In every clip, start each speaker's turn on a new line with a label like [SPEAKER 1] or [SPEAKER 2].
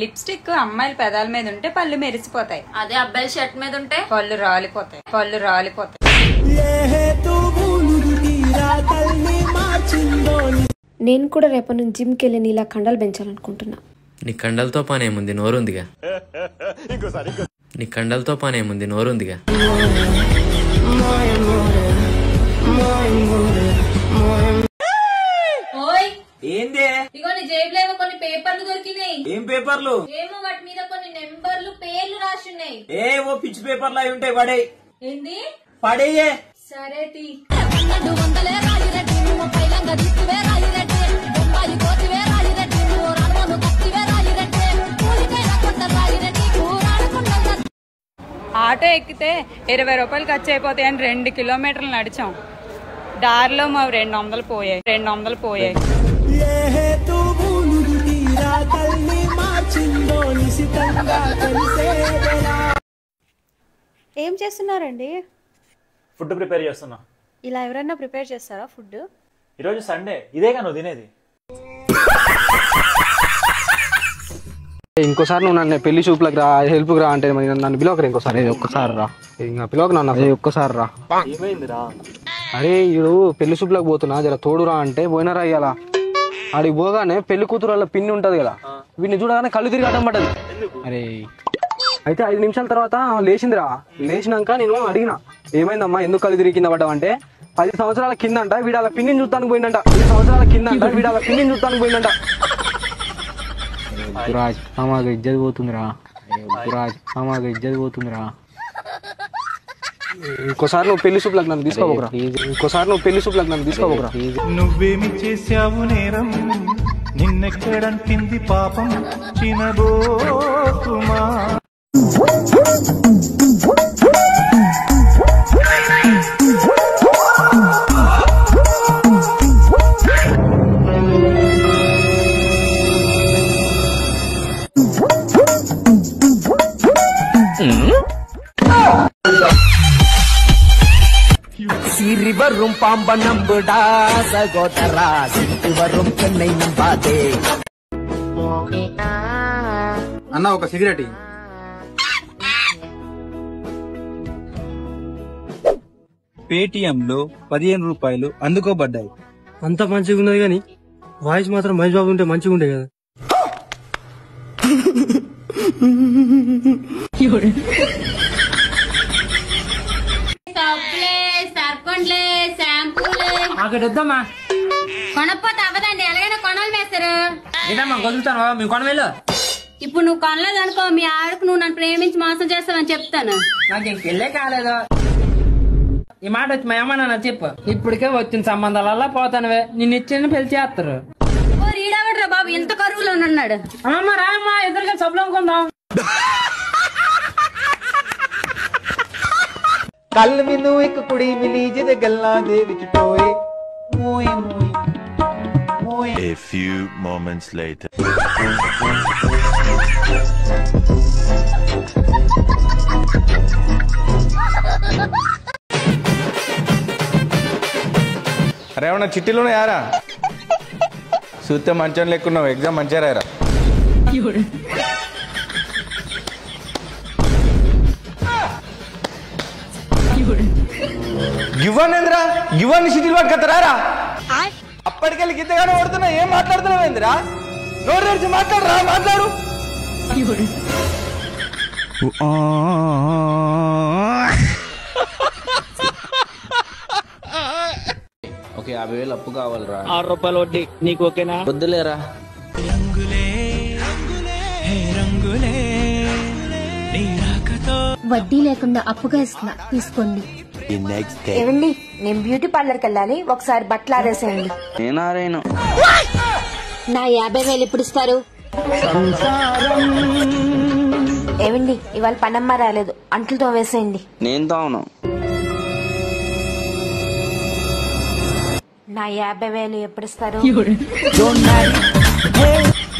[SPEAKER 1] Lipstick అమ్మాయిల పెదాల మీద ఉంటే పళ్ళు మెరిసిపోతాయి,
[SPEAKER 2] అదే అబ్బాయిల షర్ట్ మీద ఉంటే
[SPEAKER 1] పళ్ళు రాలిపోతాయి.
[SPEAKER 3] నేను కూడా రేపటి నుంచి జిమ్కి వెళ్ళి నీలా కండలు పెంచాలనుకుంటున్నా.
[SPEAKER 4] నీ కండలతో పనేముంది, నోరుందిగా. నీ కండలతో పనేముంది, నోరుందిగా.
[SPEAKER 2] ఏందే ఇగో నీ జేబులో ఏమో కొన్ని పేపర్లు దొరికినాయి.
[SPEAKER 5] ఏం పేపర్లు?
[SPEAKER 2] ఏమో వాటి మీద కొన్ని నెంబర్లు పేర్లు రాసున్నాయి.
[SPEAKER 5] ఏవో పిచ్చి పేపర్లు అయి ఉంటాయి, పడే.
[SPEAKER 2] ఏంది?
[SPEAKER 5] పడేయే.
[SPEAKER 2] సరే తీ.
[SPEAKER 1] ఆటో ఎక్కితే 20 రూపాయలు ఖర్చు అయిపోతాయి అని 2 కిలోమీటర్లు నడిచాం. దారిలో మా 200 పోయాయి.
[SPEAKER 3] ఏం చేస్తున్నారండి?
[SPEAKER 6] ఫుడ్ ప్రిపేర్ చేస్తున్నా.
[SPEAKER 3] ఇలా ఎవరైనా ప్రిపేర్ చేస్తారా ఫుడ్?
[SPEAKER 6] ఈరోజు సండే, ఇదేగా నువ్వు తినేది.
[SPEAKER 7] ఇంకోసారి నువ్వు నన్ను పెళ్లి చూపులకు రా, హెల్ప్కి రా అంటే నన్ను పిలవకరా. ఇంకోసారి ఒక్కసారి రా, ఇంకా పిలవక నన్ను. ఒక్కసారి రా.
[SPEAKER 6] ఏమైందిరా?
[SPEAKER 7] అరే ఈడు పెళ్లి చూపులకు పోతున్నా, జర తోడురా అంటే పోయినరా. ఇయ్యాల ఆడికి పోగానే పెళ్లి కూతురు వాళ్ళ పిన్ని ఉంటది కదా, వీడిని చూడగానే కళ్ళు తిరిగి అడ్డం పడ్డది. అరే అయితే 5 నిమిషాల తర్వాత లేచిందిరా. లేచినాక నేను అడిగిన, ఏమైందమ్మా ఎందుకు కళ్ళు తిరిగి కింద పడ్డావంటే, 10 సంవత్సరాల కిందంట వీడు అలా పిన్నిని చూస్తానికి పోయిందంట. 10 సంవత్సరాల కిందంట వీడు అలా పిన్నిని చూస్తానికి పోయిందంట. రాజ్ మామాగా ఇజ్జత్ పోతుందిరా. ఇంకోసారి నువ్వు పెళ్లి చూపులకు నన్ను తీసుకోబోకరా.
[SPEAKER 8] నువ్వేమి చేశావు నేరం, నిన్నెక్కడంటింది పాపం చినబోకుమా.
[SPEAKER 5] సిరివரும் పాంబనంబుడా సగోదరా సిరివரும் చెన్నై నంబాదే.
[SPEAKER 7] అన్న ఒక సిగరెట్.
[SPEAKER 8] పేటిఎం లో 15 రూపాయలు అందుకోబడ్డాయి.
[SPEAKER 7] అంత మంచిగా ఉన్నది కానీ వాయిస్ మాత్రం మహేష్ బాబు ఉంటే మంచిగా ఉండే కదా.
[SPEAKER 5] అక్కడొద్దామా,
[SPEAKER 2] కొనపోతే అవ్వదండి, ఎలాగైనా కొనాలి మేస్తారు.
[SPEAKER 5] ఏదమ్మా వదులుతాను, మీ కొనవేలో.
[SPEAKER 2] ఇప్పుడు నువ్వు కొనలేదు అనుకో, మీ ఆడకు నువ్వు నన్ను ప్రేమించి మోసం చేస్తావని చెప్తాను.
[SPEAKER 5] నాకు ఇంక పెళ్ళే కాలేదు. ఈ మాట వచ్చి మా అమ్మ చెప్పు. ఇప్పటికే వచ్చిన సంబంధాలల్లా పోతానువే, నిన్ను ఇచ్చిన పెళ్లి చేస్తారు.
[SPEAKER 2] ఓ రీడవడ్రా బాబు, ఎంత కరువులో ఉన్నాడు.
[SPEAKER 5] అమ్మమ్మ రామ్మా, ఇద్దరుగా సబ్బులు అమ్ముకుందాం.
[SPEAKER 8] कल मैनू एक कुड़ी मिली जिदे गल्लां दे विच टोए मोए मोए मोए.
[SPEAKER 9] A few moments later.
[SPEAKER 8] అరే ఏమన్నా చిట్టీలోనే యారా చూస్తే మంచిగా లెక్కున్నావు, ఎగ్జామ్ మంచిగా రాయరా. యువనేంద్రా యువాన్ని సిటీలు పట్టుకొస్తారా? అప్పటికెళ్ళి గిద్దగానే ఓడుతున్నా, ఏం మాట్లాడుతున్నావు ఏందిరా? నోరు తెరిచి మాట్లాడరా, మాట్లాడు.
[SPEAKER 5] ఓకే 50,000 అప్పు కావాలరా.
[SPEAKER 7] 6 రూపాయలు వడ్డీ నీకు ఓకేనా?
[SPEAKER 5] వద్దులేరా.
[SPEAKER 3] వడ్డీ లేకుండా అప్పుగా ఇస్తున్నా, తీసుకోండి. ఏవండి, నేను బ్యూటీ పార్లర్కి వెళ్ళాలి, ఒకసారి బట్టలు ఆరేసేయండి.
[SPEAKER 5] నేనారేను.
[SPEAKER 3] నా 50,000 ఎప్పుడు ఇస్తారు? ఏవండి, ఇవాళ పనమ్మ రాలేదు, అంట్లతో వేసేయండి.
[SPEAKER 5] నేను తాను.
[SPEAKER 3] నా 50,000 ఎప్పుడు ఇస్తారు?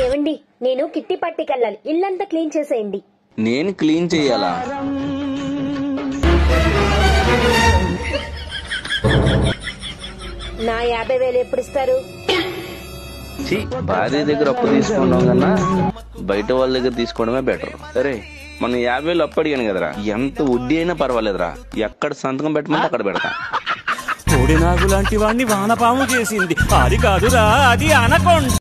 [SPEAKER 3] ఏవండి, నేను కిట్టి పట్టికి వెళ్ళాలి, ఇల్లంతా క్లీన్ చేసేయండి.
[SPEAKER 5] నేను క్లీన్ చెయ్యాలా?
[SPEAKER 3] నా 50,000 ఎప్పుడు ఇస్తారు?
[SPEAKER 10] భార్య దగ్గర అప్పు తీసుకోవడం కన్నా బయట వాళ్ళ దగ్గర తీసుకోవడమే బెటర్. సరే మనం 50,000 అప్పు అడిగాను కదరా, ఎంత వడ్డీ అయినా పర్వాలేదురా, ఎక్కడ సంతకం పెట్టమంటే అక్కడ పెడతా.
[SPEAKER 11] కోడి నాగు లాంటి వాడిని వానపాము చేసింది, అది కాదురా, అది అనకొండ.